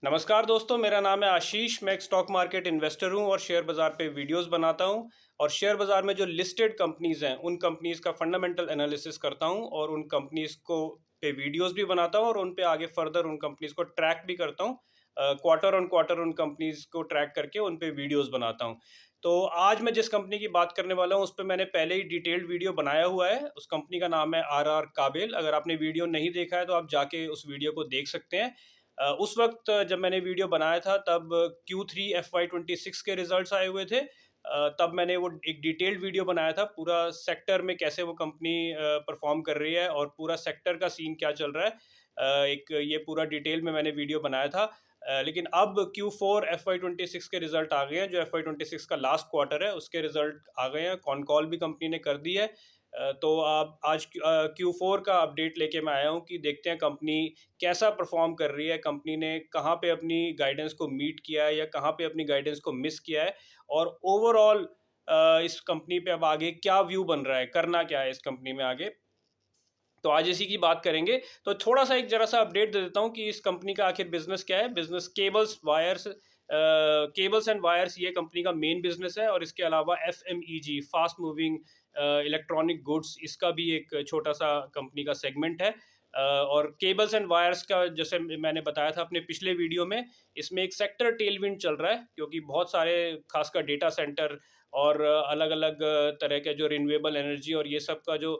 नमस्कार दोस्तों, मेरा नाम है आशीष। मैं एक स्टॉक मार्केट इन्वेस्टर हूं और शेयर बाज़ार पे वीडियोस बनाता हूं। और शेयर बाज़ार में जो लिस्टेड कंपनीज़ हैं, उन कंपनीज़ का फंडामेंटल एनालिसिस करता हूं और उन कंपनीज़ को पे वीडियोस भी बनाता हूं और उन पे आगे फर्दर उन कंपनीज़ को ट्रैक भी करता हूं। क्वार्टर ऑन क्वार्टर उन कंपनीज़ को ट्रैक करके उन पे वीडियोस बनाता हूं। तो आज मैं जिस कंपनी की बात करने वाला हूं, उस पे मैंने पहले ही डिटेल्ड वीडियो बनाया हुआ है। उस कंपनी का नाम है आरआर काबिल। अगर आपने वीडियो नहीं देखा है, तो आप जाके उस वीडियो को देख सकते हैं। उस वक़्त जब मैंने वीडियो बनाया था, तब Q3 FY26 के रिज़ल्ट्स आए हुए थे। तब मैंने वो एक डिटेल्ड वीडियो बनाया था, पूरा सेक्टर में कैसे वो कंपनी परफ़ॉर्म कर रही है और पूरा सेक्टर का सीन क्या चल रहा है। एक ये पूरा डिटेल में मैंने वीडियो बनाया था। लेकिन अब Q4 FY26 के रिज़ल्ट आ गए हैं, जो FY26 का लास्ट क्वार्टर है, उसके रिज़ल्ट आ गए हैं। कॉन कॉल भी कंपनी ने कर दी है। तो आप आज Q4 का अपडेट लेके मैं आया हूँ कि देखते हैं कंपनी कैसा परफॉर्म कर रही है। कंपनी ने कहाँ पे अपनी गाइडेंस को मीट किया है या कहाँ पे अपनी गाइडेंस को मिस किया है, और ओवरऑल इस कंपनी पे अब आगे क्या व्यू बन रहा है, करना क्या है इस कंपनी में आगे। तो आज इसी की बात करेंगे। तो थोड़ा सा एक जरा सा अपडेट दे देता हूँ कि इस कंपनी का आखिर बिजनेस क्या है। बिजनेस केबल्स एंड वायर्स, ये कंपनी का मेन बिजनेस है। और इसके अलावा FMEG, fast moving electronic goods, इसका भी एक छोटा सा कंपनी का सेगमेंट है। और केबल्स एंड वायर्स का, जैसे मैंने बताया था अपने पिछले वीडियो में, इसमें एक सेक्टर टेलविंड चल रहा है, क्योंकि बहुत सारे खासकर डेटा सेंटर और अलग अलग तरह के जो रिन्यूएबल एनर्जी और ये सब का जो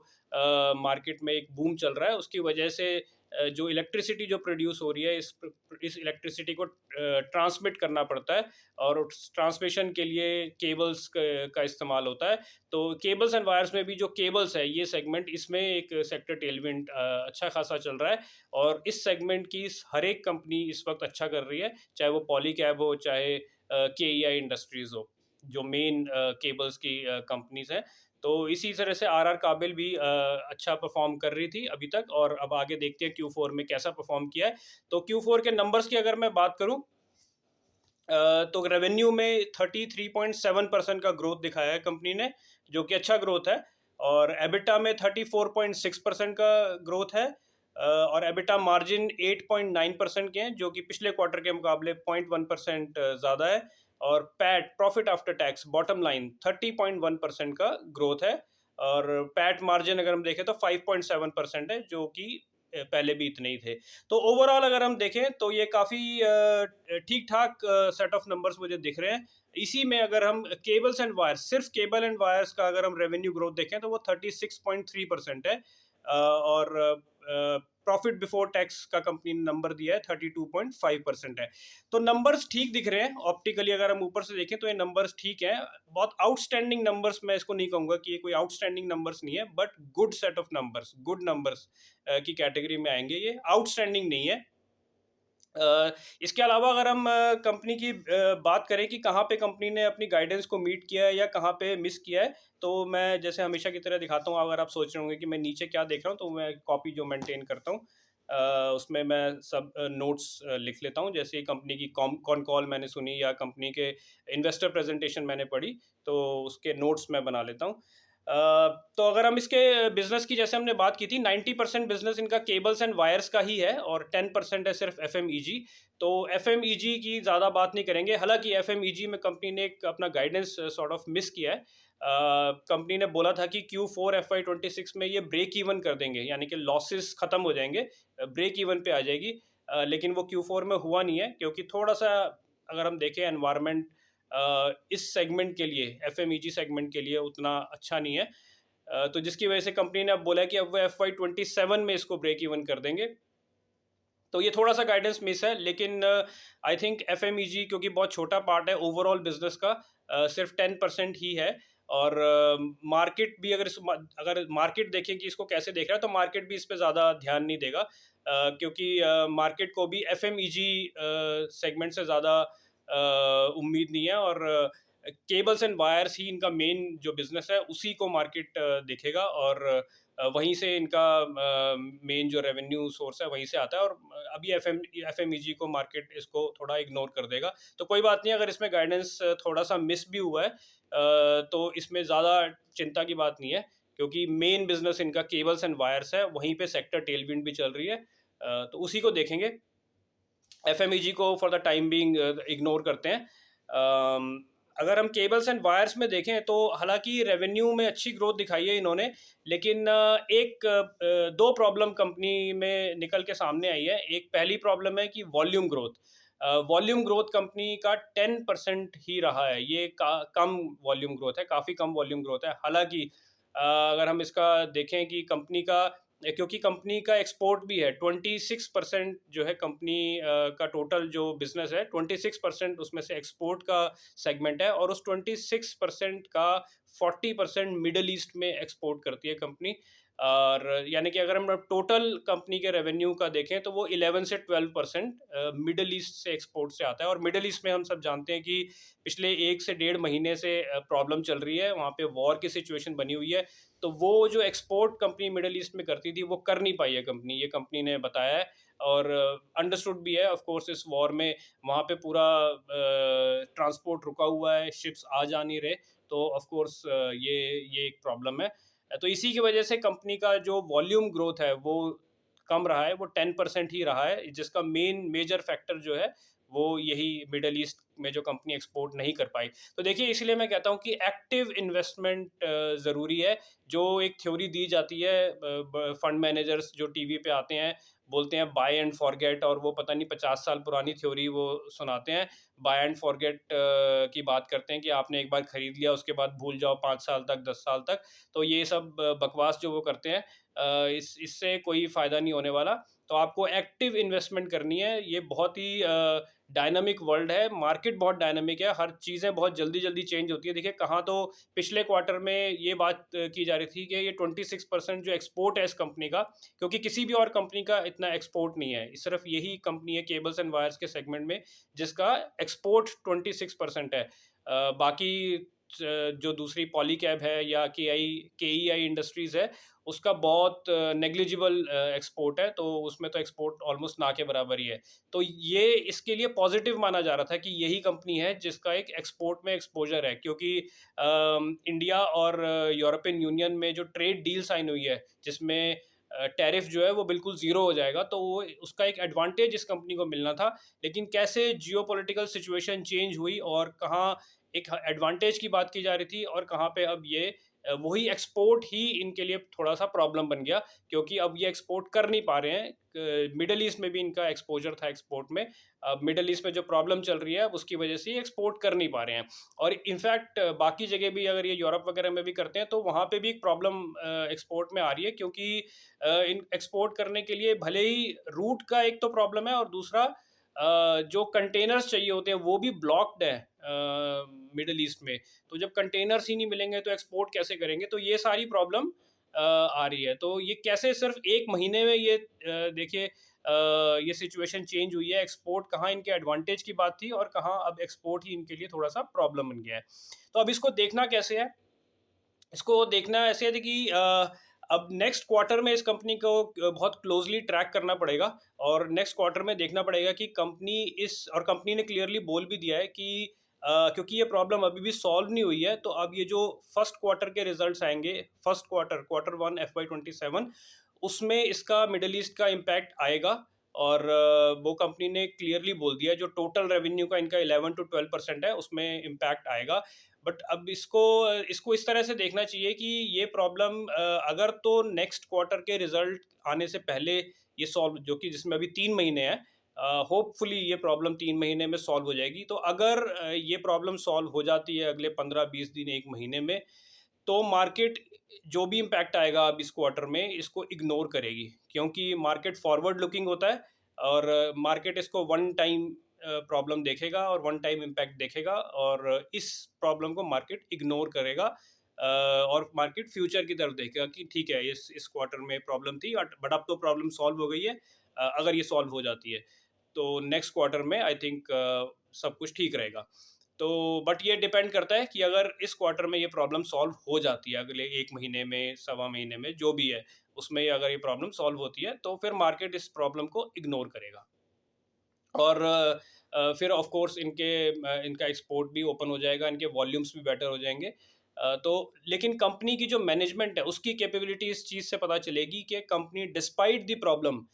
मार्केट में एक बूम चल रहा है, उसकी वजह से जो इलेक्ट्रिसिटी जो प्रोड्यूस हो रही है, इस इलेक्ट्रिसिटी को ट्रांसमिट करना पड़ता है। और उस ट्रांसमिशन के लिए केबल्स का इस्तेमाल होता है। तो केबल्स एंड वायर्स में भी जो केबल्स है, ये सेगमेंट, इसमें एक सेक्टर टेलविंड अच्छा खासा चल रहा है। और इस सेगमेंट की हर एक कंपनी इस वक्त अच्छा कर रही है, चाहे वो पॉलीकैब हो, चाहे KEI इंडस्ट्रीज हो, जो मेन केबल्स की कंपनीज हैं। तो इसी तरह से आरआर काबिल भी अच्छा परफॉर्म कर रही थी अभी तक, और अब आगे देखते हैं Q4 में कैसा परफॉर्म किया है। तो Q4 के नंबर्स की अगर मैं बात करूं, तो रेवेन्यू में 33.7% का ग्रोथ दिखाया है कंपनी ने, जो कि अच्छा ग्रोथ है। और एबिटा में 34.6% का ग्रोथ है। और एबिटा मार्जिन 8.9% के हैं, जो कि पिछले क्वार्टर के मुकाबले 0.1% ज़्यादा है। और PAT, profit after tax, bottom line, 30.1% का ग्रोथ है। और पैट मार्जिन अगर हम देखें तो 5.7% है, जो कि पहले भी इतने ही थे। तो ओवरऑल अगर हम देखें, तो ये काफ़ी ठीक ठाक सेट ऑफ नंबर्स मुझे दिख रहे हैं। इसी में अगर हम केबल्स एंड वायर्स, सिर्फ केबल एंड वायर्स का अगर हम रेवेन्यू ग्रोथ देखें, तो वो 36.3% है। और प्रॉफिट बिफोर टैक्स का कंपनी ने नंबर दिया है, 32.5% है। तो नंबर्स ठीक दिख रहे हैं। ऑप्टिकली अगर हम ऊपर से देखें, तो ये नंबर्स ठीक है। बहुत आउटस्टैंडिंग नंबर्स मैं इसको नहीं कहूंगा कि ये कोई आउटस्टैंडिंग नंबर्स नहीं है, but good set of numbers, good numbers की कैटेगरी में आएंगे। ये आउटस्टैंडिंग नहीं है। इसके अलावा अगर हम कंपनी की बात करें कि कहाँ पे कंपनी ने अपनी गाइडेंस को मीट किया है या कहाँ पे मिस किया है, तो मैं जैसे हमेशा की तरह दिखाता हूँ। अगर आप सोच रहे होंगे कि मैं नीचे क्या देख रहा हूँ, तो मैं कॉपी जो मेंटेन करता हूँ, उसमें मैं सब नोट्स लिख लेता हूँ। जैसे कंपनी की कॉन कॉल मैंने सुनी या कंपनी के इन्वेस्टर प्रेजेंटेशन मैंने पढ़ी, तो उसके नोट्स मैं बना लेता हूँ। तो अगर हम इसके बिजनेस की, जैसे हमने बात की थी, 90% बिजनेस इनका केबल्स एंड वायर्स का ही है और 10% है सिर्फ FMEG। तो FMEG की ज़्यादा बात नहीं करेंगे। हालांकि FMEG में कंपनी ने एक अपना गाइडेंस सॉर्ट ऑफ मिस किया है। कंपनी ने बोला था कि Q4 FY26 में ये ब्रेक इवन कर देंगे, यानी कि लॉसेस खत्म हो जाएंगे, ब्रेक इवन पे आ जाएगी। लेकिन वो Q4 में हुआ नहीं है, क्योंकि थोड़ा सा अगर हम देखें एनवायरनमेंट इस सेगमेंट के लिए, FMEG सेगमेंट के लिए उतना अच्छा नहीं है। तो जिसकी वजह से कंपनी ने अब बोला है कि अब वो FY27 में इसको ब्रेक इवन कर देंगे। तो ये थोड़ा सा गाइडेंस मिस है, लेकिन आई थिंक FMEG, क्योंकि बहुत छोटा पार्ट है ओवरऑल बिजनेस का, सिर्फ 10% ही है। और मार्केट भी अगर मार्केट देखें कि इसको कैसे देख रहा है, तो मार्केट भी इस पे ज़्यादा ध्यान नहीं देगा, क्योंकि मार्केट को भी FMEG सेगमेंट से ज़्यादा उम्मीद नहीं है। और केबल्स एंड वायर्स ही इनका मेन जो बिजनेस है, उसी को मार्केट देखेगा। और वहीं से इनका मेन जो रेवेन्यू सोर्स है, वहीं से आता है। और अभी FMEG को मार्केट इसको थोड़ा इग्नोर कर देगा। तो कोई बात नहीं, अगर इसमें गाइडेंस थोड़ा सा मिस भी हुआ है, तो इसमें ज़्यादा चिंता की बात नहीं है, क्योंकि मेन बिजनेस इनका केबल्स एंड वायर्स है, वहीं पे सेक्टर टेलविंड भी चल रही है। तो उसी को देखेंगे। एफएमईजी को for the time being ignore करते हैं। अगर हम केबल्स एंड वायर्स में देखें तो हालांकि रेवेन्यू में अच्छी ग्रोथ दिखाई है इन्होंने, लेकिन दो प्रॉब्लम कंपनी में निकल के सामने आई है। एक पहली प्रॉब्लम है कि volume growth, volume growth company का 10% ही रहा है। ये कम वॉल्यूम ग्रोथ है, काफ़ी कम वॉल्यूम ग्रोथ है। हालांकि अगर हम इसका देखें कि कंपनी का, क्योंकि कंपनी का एक्सपोर्ट भी है, 26% जो है कंपनी का टोटल जो बिजनेस है, 26% उसमें से एक्सपोर्ट का सेगमेंट है, और उस 26% का 40% मिडल ईस्ट में एक्सपोर्ट करती है कंपनी। और यानी कि अगर हम टोटल कंपनी के रेवेन्यू का देखें तो वो 11 से 12% मिडल ईस्ट से एक्सपोर्ट से आता है। और मिडल ईस्ट में हम सब जानते हैं कि पिछले 1 से 1.5 महीने से प्रॉब्लम चल रही है, वहाँ पे वॉर की सिचुएशन बनी हुई है। तो वो जो एक्सपोर्ट कंपनी मिडल ईस्ट में करती थी वो कर नहीं पाई है कंपनी, ये कंपनी ने बताया है। और अंडरस्टूड भी है ऑफ कोर्स, इस वॉर में वहाँ पे पूरा ट्रांसपोर्ट रुका हुआ है, शिप्स आ जा नहीं रहे, तो ऑफ कोर्स ये एक प्रॉब्लम है। तो इसी की वजह से कंपनी का जो वॉल्यूम ग्रोथ है वो कम रहा है, वो 10% ही रहा है, जिसका मेजर फैक्टर जो है वो यही मिडल ईस्ट में जो कंपनी एक्सपोर्ट नहीं कर पाई। तो देखिए, इसलिए मैं कहता हूँ कि एक्टिव इन्वेस्टमेंट ज़रूरी है। जो एक थ्योरी दी जाती है, फंड मैनेजर्स जो टीवी पे आते हैं बोलते हैं बाय एंड फॉरगेट, और वो पता नहीं 50 साल पुरानी थ्योरी वो सुनाते हैं। बाय एंड फॉरगेट की बात करते हैं कि आपने एक बार खरीद लिया उसके बाद भूल जाओ 5 साल तक, 10 साल तक। तो ये सब बकवास जो वो करते हैं, इससे कोई फ़ायदा नहीं होने वाला। तो आपको एक्टिव इन्वेस्टमेंट करनी है। ये बहुत ही डायनामिक वर्ल्ड है, मार्केट बहुत डायनामिक है, हर चीज़ें बहुत जल्दी जल्दी चेंज होती है। देखिए, कहाँ तो पिछले क्वार्टर में ये बात की जा रही थी कि ये 26% जो एक्सपोर्ट है इस कंपनी का, क्योंकि किसी भी और कंपनी का इतना एक्सपोर्ट नहीं है, सिर्फ यही कंपनी है केबल्स एंड वायर्स के सेगमेंट में जिसका एक्सपोर्ट 26% है। बाकी जो दूसरी पॉलीकैब है या के ई आई इंडस्ट्रीज़ है, उसका बहुत नेग्लिजिबल एक्सपोर्ट है, तो उसमें तो एक्सपोर्ट ऑलमोस्ट ना के बराबर ही है। तो ये इसके लिए पॉजिटिव माना जा रहा था कि यही कंपनी है जिसका एक एक्सपोर्ट में एक्सपोजर है, क्योंकि इंडिया और यूरोपियन यूनियन में जो ट्रेड डील साइन हुई है जिसमें टैरिफ जो है वो बिल्कुल ज़ीरो हो जाएगा, तो वो उसका एक एडवांटेज इस कंपनी को मिलना था। लेकिन कैसे जियोपॉलिटिकल सिचुएशन चेंज हुई और कहाँ एक एडवांटेज की बात की जा रही थी और कहाँ पे अब ये वही एक्सपोर्ट ही इनके लिए थोड़ा सा प्रॉब्लम बन गया, क्योंकि अब ये एक्सपोर्ट कर नहीं पा रहे हैं। मिडल ईस्ट में भी इनका एक्सपोजर था एक्सपोर्ट में, अब मिडल ईस्ट में जो प्रॉब्लम चल रही है अब उसकी वजह से ये एक्सपोर्ट कर नहीं पा रहे हैं। और इनफैक्ट बाकी जगह भी अगर ये यूरोप वगैरह में भी करते हैं तो वहाँ पे भी एक प्रॉब्लम एक्सपोर्ट में आ रही है, क्योंकि इन एक्सपोर्ट करने के लिए भले ही रूट का एक तो प्रॉब्लम है, और दूसरा जो कंटेनर्स चाहिए होते हैं वो भी ब्लॉक्ड है मिडल ईस्ट में। तो जब कंटेनर्स ही नहीं मिलेंगे तो एक्सपोर्ट कैसे करेंगे? तो ये सारी प्रॉब्लम आ रही है। तो ये कैसे सिर्फ 1 महीने में ये देखिए ये सिचुएशन चेंज हुई है। एक्सपोर्ट कहाँ इनके एडवांटेज की बात थी और कहाँ अब एक्सपोर्ट ही इनके लिए थोड़ा सा प्रॉब्लम बन गया है। तो अब इसको देखना कैसे है? इसको देखना ऐसे है कि अब नेक्स्ट क्वार्टर में इस कंपनी को बहुत क्लोजली ट्रैक करना पड़ेगा, और नेक्स्ट क्वार्टर में देखना पड़ेगा कि कंपनी इस और कंपनी ने क्लियरली बोल भी दिया है कि क्योंकि ये प्रॉब्लम अभी भी सॉल्व नहीं हुई है, तो अब ये जो फर्स्ट क्वार्टर के रिजल्ट्स आएंगे, फर्स्ट क्वार्टर 1 FY 2027, उसमें इसका मिडल ईस्ट का इम्पैक्ट आएगा। और वो कंपनी ने क्लियरली बोल दिया जो टोटल रेवेन्यू का इनका 11 to 12% है उसमें इम्पैक्ट आएगा। बट अब इसको इसको इस तरह से देखना चाहिए कि ये प्रॉब्लम अगर तो नेक्स्ट क्वार्टर के रिजल्ट आने से पहले ये सॉल्व, जो कि जिसमें अभी 3 महीने हैं, होपफुली ये प्रॉब्लम 3 महीने में सॉल्व हो जाएगी। तो अगर ये प्रॉब्लम सॉल्व हो जाती है अगले 15-20 दिन, 1 महीने में, तो मार्केट जो भी इम्पैक्ट आएगा अब इस क्वार्टर में इसको इग्नोर करेगी, क्योंकि मार्केट फॉरवर्ड लुकिंग होता है, और मार्केट इसको वन टाइम प्रॉब्लम देखेगा और वन टाइम इम्पैक्ट देखेगा, और इस प्रॉब्लम को मार्केट इग्नोर करेगा। और मार्केट फ्यूचर की तरफ देखेगा कि ठीक है, इस क्वार्टर में प्रॉब्लम थी बट अब तो प्रॉब्लम सॉल्व हो गई है। अगर ये सॉल्व हो जाती है तो नेक्स्ट क्वार्टर में आई थिंक सब कुछ ठीक रहेगा। तो बट ये डिपेंड करता है कि अगर इस क्वार्टर में ये प्रॉब्लम सॉल्व हो जाती है, अगले 1 महीने में, 1.25 महीने में, जो भी है उसमें अगर ये प्रॉब्लम सॉल्व होती है तो फिर मार्केट इस प्रॉब्लम को इग्नोर करेगा। और फिर ऑफ कोर्स इनका एक्सपोर्ट भी ओपन हो जाएगा, इनके वॉल्यूम्स भी बेटर हो जाएंगे। तो लेकिन कंपनी की जो मैनेजमेंट है उसकी कैपेबिलिटी इस चीज़ से पता चलेगी कि कंपनी डिस्पाइट द प्रॉब्लम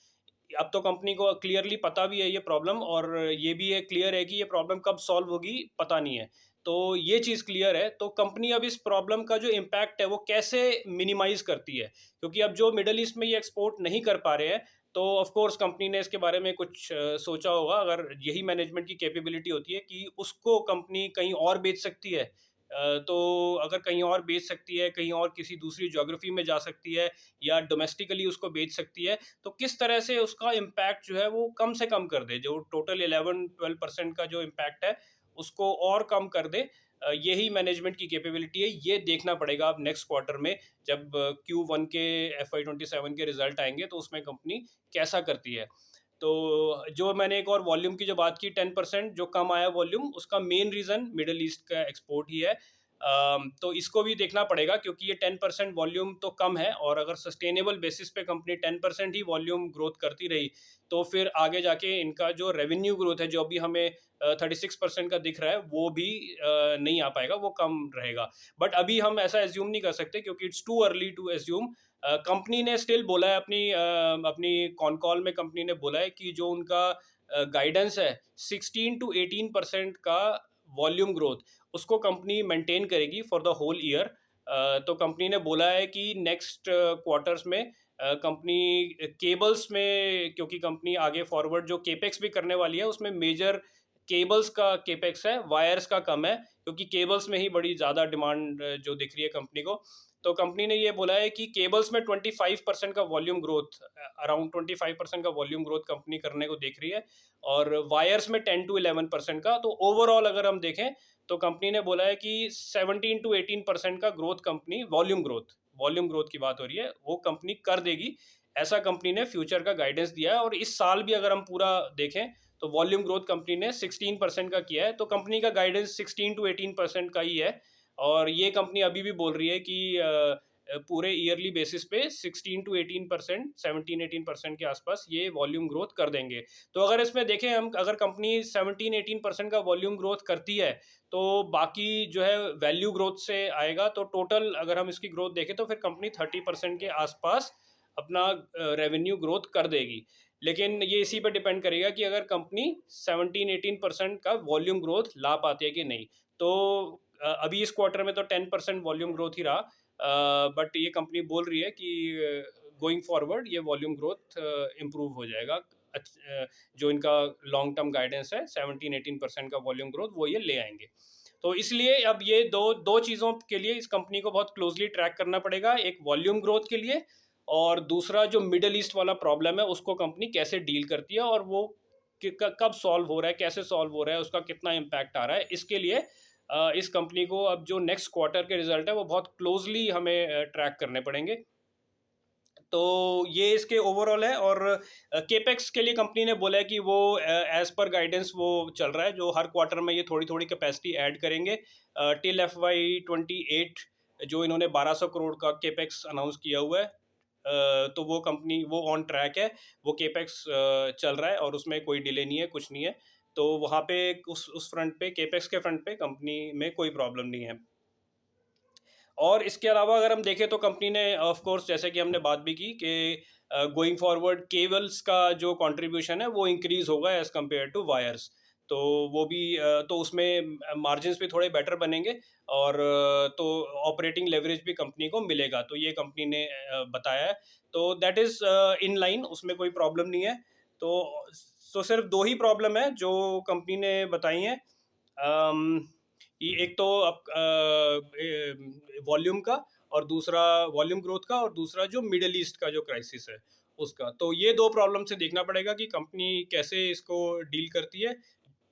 अब तो कंपनी को क्लियरली पता भी है ये प्रॉब्लम, और ये भी है क्लियर है कि ये प्रॉब्लम कब सॉल्व होगी पता नहीं है। तो ये चीज़ क्लियर है, तो कंपनी अब इस प्रॉब्लम का जो इम्पैक्ट है वो कैसे मिनिमाइज़ करती है? क्योंकि अब जो मिडल ईस्ट में ये एक्सपोर्ट नहीं कर पा रहे हैं, तो ऑफ कोर्स कंपनी ने इसके बारे में कुछ सोचा होगा। अगर यही मैनेजमेंट की कैपेबिलिटी होती है कि उसको कंपनी कहीं और बेच सकती है, तो अगर कहीं और बेच सकती है, कहीं और किसी दूसरी ज्योग्राफी में जा सकती है, या डोमेस्टिकली उसको बेच सकती है, तो किस तरह से उसका इम्पैक्ट जो है वो कम से कम कर दे, जो टोटल 11-12% का जो इम्पैक्ट है उसको और कम कर दे। यही मैनेजमेंट की कैपेबिलिटी है, ये देखना पड़ेगा अब नेक्स्ट क्वार्टर में, जब Q1 के FY 27 के रिजल्ट आएंगे तो उसमें कंपनी कैसा करती है। तो जो मैंने एक और वॉल्यूम की जो बात की, 10% जो कम आया वॉल्यूम, उसका मेन रीज़न मिडल ईस्ट का एक्सपोर्ट ही है। तो इसको भी देखना पड़ेगा, क्योंकि ये 10% वॉल्यूम तो कम है, और अगर सस्टेनेबल बेसिस पे कंपनी 10% ही वॉल्यूम ग्रोथ करती रही, तो फिर आगे जाके इनका जो रेवेन्यू ग्रोथ है, जो अभी हमें 36% का दिख रहा है, वो भी नहीं आ पाएगा, वो कम रहेगा। बट अभी हम ऐसा एज्यूम नहीं कर सकते, क्योंकि it's too early to assume. Company ने स्टिल बोला है अपनी कॉन कॉल में, कंपनी ने बोला है कि जो उनका गाइडेंस है 16 to 18% का वॉल्यूम ग्रोथ, उसको कंपनी मेंटेन करेगी फॉर द होल ईयर। तो कंपनी ने बोला है कि नेक्स्ट क्वार्टर्स में कंपनी केबल्स में, क्योंकि कंपनी आगे फॉरवर्ड जो केपेक्स भी करने वाली है, उसमें मेजर केबल्स का केपेक्स है, वायर्स का कम है, क्योंकि केबल्स में ही बड़ी ज़्यादा डिमांड जो दिख रही है कंपनी को। तो कंपनी ने ये बोला है कि केबल्स में 25% का वॉल्यूम ग्रोथ, अराउंड 25% का वॉल्यूम ग्रोथ कंपनी करने को देख रही है, और वायर्स में 10 to 11% का। तो ओवरऑल अगर हम देखें, तो कंपनी ने बोला है कि 17 to 18% का ग्रोथ कंपनी, वॉल्यूम ग्रोथ की बात हो रही है, वो कंपनी कर देगी। ऐसा कंपनी ने फ्यूचर का गाइडेंस दिया है, और इस साल भी अगर हम पूरा देखें, तो वॉल्यूम ग्रोथ कंपनी ने 16% का किया है। तो कंपनी का गाइडेंस 16 to 18% का ही है, और ये कंपनी अभी भी बोल रही है कि पूरे ईयरली बेसिस पे 16 to 18%, 17-18% के आसपास ये वॉल्यूम ग्रोथ कर देंगे। तो अगर इसमें देखें हम, अगर कंपनी 17-18% का वॉल्यूम ग्रोथ करती है, तो बाकी जो है वैल्यू ग्रोथ से आएगा, तो टोटल अगर हम इसकी ग्रोथ देखें, तो फिर कंपनी 30% के आसपास अपना रेवेन्यू ग्रोथ कर देगी। लेकिन ये इसी पे डिपेंड करेगा कि अगर कंपनी 17-18% का वॉल्यूम ग्रोथ ला पाती है कि नहीं। तो अभी इस क्वार्टर में तो 10% वॉल्यूम ग्रोथ ही रहा, बट ये कंपनी बोल रही है कि गोइंग फॉरवर्ड ये वॉल्यूम ग्रोथ इम्प्रूव हो जाएगा। जो इनका लॉन्ग टर्म गाइडेंस है 17-18% का वॉल्यूम ग्रोथ, वो ये ले आएंगे। तो इसलिए अब ये दो दो चीज़ों के लिए इस कंपनी को बहुत क्लोजली ट्रैक करना पड़ेगा, एक वॉल्यूम ग्रोथ के लिए, और दूसरा जो मिडल ईस्ट वाला प्रॉब्लम है उसको कंपनी कैसे डील करती है, और वो कब सॉल्व हो रहा है, कैसे सॉल्व हो रहा है, उसका कितना इम्पैक्ट आ रहा है। इसके लिए इस कंपनी को अब जो नेक्स्ट क्वार्टर के रिजल्ट है वो बहुत क्लोजली हमें ट्रैक करने पड़ेंगे। तो ये इसके ओवरऑल है, और केपेक्स के लिए कंपनी ने बोला है कि वो एज पर गाइडेंस वो चल रहा है, जो हर क्वार्टर में ये थोड़ी थोड़ी कैपेसिटी ऐड करेंगे टिल FY 28, जो इन्होंने 1200 करोड़ का केपेक्स अनाउंस किया हुआ है। तो वो कंपनी वो ऑन ट्रैक है, वो केपेक्स चल रहा है, और उसमें कोई डिले नहीं है, कुछ नहीं है। तो वहाँ पे उस फ्रंट पे, केपेक्स के फ्रंट पे कंपनी में कोई प्रॉब्लम नहीं है। और इसके अलावा अगर हम देखें, तो कंपनी ने ऑफ कोर्स, जैसे कि हमने बात भी की, कि गोइंग फॉरवर्ड केबल्स का जो कंट्रीब्यूशन है वो इंक्रीज होगा एज कम्पेयर टू वायर्स। तो वो भी तो उसमें मार्जिन्स भी थोड़े बेटर बनेंगे, और तो ऑपरेटिंग लेवरेज भी कंपनी को मिलेगा, तो ये कंपनी ने बताया है। तो दैट इज़ इन लाइन, उसमें कोई प्रॉब्लम नहीं है। तो सिर्फ दो ही प्रॉब्लम है जो कंपनी ने बताई हैं। एक तो वॉल्यूम का, और दूसरा वॉल्यूम ग्रोथ का, और दूसरा जो मिडल ईस्ट का जो क्राइसिस है उसका। तो ये दो प्रॉब्लम से देखना पड़ेगा कि कंपनी कैसे इसको डील करती है।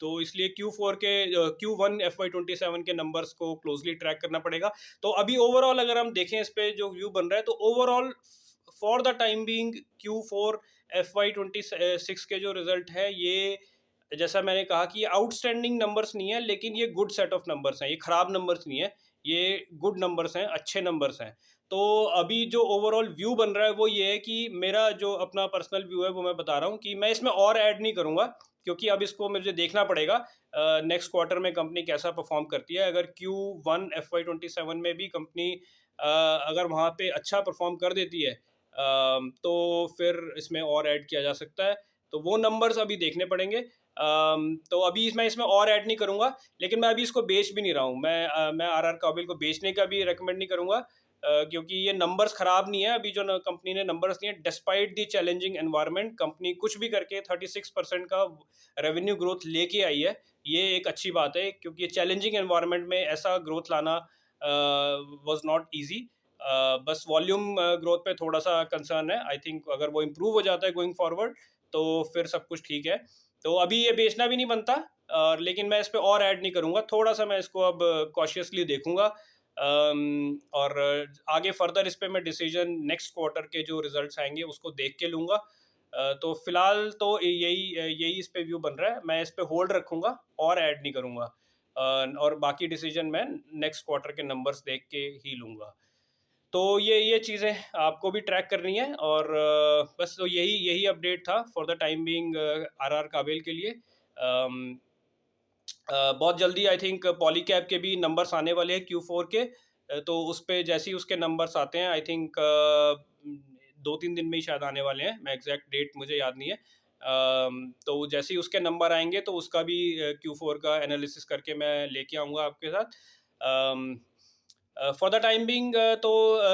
तो इसलिए Q1 FY 27 के नंबर्स को क्लोजली ट्रैक करना पड़ेगा। तो अभी ओवरऑल अगर हम देखें इस पे जो व्यू बन रहा है, तो overall for the time being Q4 FY 26 के जो रिजल्ट है, ये जैसा मैंने कहा कि ये आउटस्टैंडिंग नंबर्स नहीं है, लेकिन ये गुड सेट ऑफ नंबर्स हैं, ये खराब नंबर्स नहीं है, ये गुड नंबर्स हैं, अच्छे नंबर्स हैं। तो अभी जो ओवरऑल व्यू बन रहा है वो ये है कि मेरा जो अपना पर्सनल व्यू है वो मैं बता रहा हूँ, कि मैं इसमें और ऐड नहीं करूँगा, क्योंकि अब इसको मुझे देखना पड़ेगा नेक्स्ट क्वार्टर में कंपनी कैसा परफॉर्म करती है। अगर Q1 FY 27 में भी कंपनी अगर वहाँ पे अच्छा परफॉर्म कर देती है, तो फिर इसमें और ऐड किया जा सकता है। तो वो नंबर्स अभी देखने पड़ेंगे। तो अभी मैं इसमें और ऐड नहीं करूँगा, लेकिन मैं अभी इसको बेच भी नहीं रहा हूँ। मैं आरआर काबिल को बेचने का भी रिकमेंड नहीं करूँगा, क्योंकि ये नंबर्स खराब नहीं है। अभी जो कंपनी ने नंबर्स दिए, despite the challenging environment, company कुछ भी करके 36% का रेवेन्यू ग्रोथ लेके आई है। ये एक अच्छी बात है, क्योंकि ये चैलेंजिंग एनवायरनमेंट में ऐसा ग्रोथ लाना वाज नॉट इजी। बस वॉल्यूम ग्रोथ पे थोड़ा सा कंसर्न है। आई थिंक अगर वो इम्प्रूव हो जाता है गोइंग फॉरवर्ड, तो फिर सब कुछ ठीक है। तो अभी ये बेचना भी नहीं बनता, लेकिन मैं इस पे और ऐड नहीं करूँगा। थोड़ा सा मैं इसको अब कॉशियसली देखूंगा, और आगे फर्दर इस पे मैं डिसीजन नेक्स्ट क्वार्टर के जो रिजल्ट्स आएंगे उसको देख के लूँगा। तो फिलहाल तो यही इस पे व्यू बन रहा है। मैं इस पे होल्ड रखूंगा और ऐड नहीं करूँगा, और बाकी डिसीजन मैं नेक्स्ट क्वार्टर के नंबर्स देख के ही लूँगा। तो ये चीज़ें आपको भी ट्रैक करनी है, और बस तो यही यही अपडेट था for the time being RR काबिल के लिए। बहुत जल्दी आई थिंक पॉलीकैब के भी नंबर्स आने वाले हैं Q4 के। तो उस पे जैसे ही उसके नंबर्स आते हैं, आई थिंक 2-3 दिन में ही शायद आने वाले हैं। मैं एग्जैक्ट डेट मुझे याद नहीं है। तो जैसे ही उसके नंबर आएंगे तो उसका भी Q4 का एनालिसिस करके मैं लेके आऊँगा आपके साथ। फॉर द टाइम बीइंग तो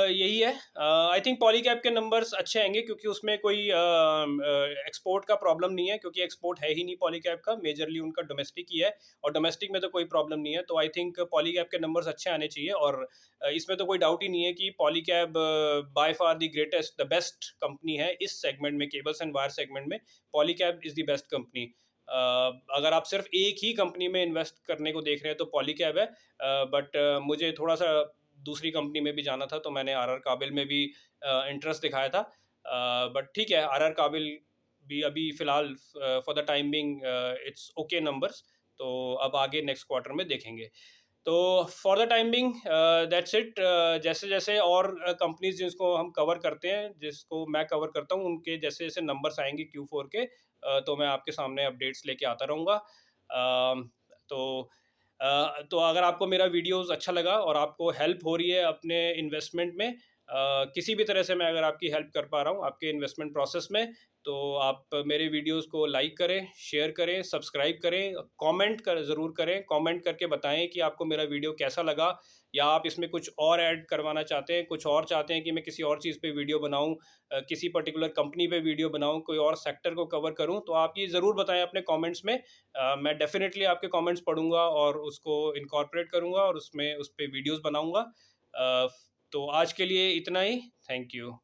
यही है। आई थिंक पॉलीकैब के नंबर्स अच्छे आएंगे, क्योंकि उसमें कोई एक्सपोर्ट का प्रॉब्लम नहीं है, क्योंकि एक्सपोर्ट है ही नहीं पॉलीकैब का, मेजरली उनका डोमेस्टिक ही है। और डोमेस्टिक में तो कोई प्रॉब्लम नहीं है। तो आई थिंक पॉलीकैब के नंबर्स अच्छे आने चाहिए। और इसमें तो कोई डाउट ही नहीं है कि Polycab by far the greatest, the best company है इस सेगमेंट में, केबल्स एंड वायर सेगमेंट में। Polycab is the best company. अगर आप सिर्फ एक ही कंपनी में इन्वेस्ट करने को देख रहे हैं तो पॉलीकैब है। बट मुझे थोड़ा सा दूसरी कंपनी में भी जाना था, तो मैंने आरआर काबिल में भी इंटरेस्ट दिखाया था। बट ठीक है, आरआर काबिल भी अभी फ़िलहाल for the time being it's okay numbers. तो अब आगे नेक्स्ट क्वार्टर में देखेंगे। तो for the time being that's it. जैसे जैसे और कंपनीज जिसको हम कवर करते हैं, जिसको मैं कवर करता हूँ, उनके जैसे जैसे नंबर्स आएंगे Q4 के, तो मैं आपके सामने अपडेट्स लेके आता रहूँगा। तो तो अगर आपको मेरा वीडियोस अच्छा लगा और आपको हेल्प हो रही है अपने इन्वेस्टमेंट में, किसी भी तरह से मैं अगर आपकी हेल्प कर पा रहा हूँ आपके इन्वेस्टमेंट प्रोसेस में, तो आप मेरे वीडियोस को लाइक करें, शेयर करें, सब्सक्राइब करें, कमेंट कर ज़रूर करें। कमेंट करके बताएं कि आपको मेरा वीडियो कैसा लगा, या आप इसमें कुछ और ऐड करवाना चाहते हैं, कुछ और चाहते हैं कि मैं किसी और चीज़ पे वीडियो बनाऊं, किसी पर्टिकुलर कंपनी पे वीडियो बनाऊं, कोई और सेक्टर को कवर करूं, तो आप ये ज़रूर बताएं अपने कमेंट्स में। मैं डेफिनेटली आपके कमेंट्स पढ़ूंगा और उसको इनकॉर्पोरेट करूंगा और उसमें उस पर वीडियोज़ बनाऊंगा। तो आज के लिए इतना ही। Thank you.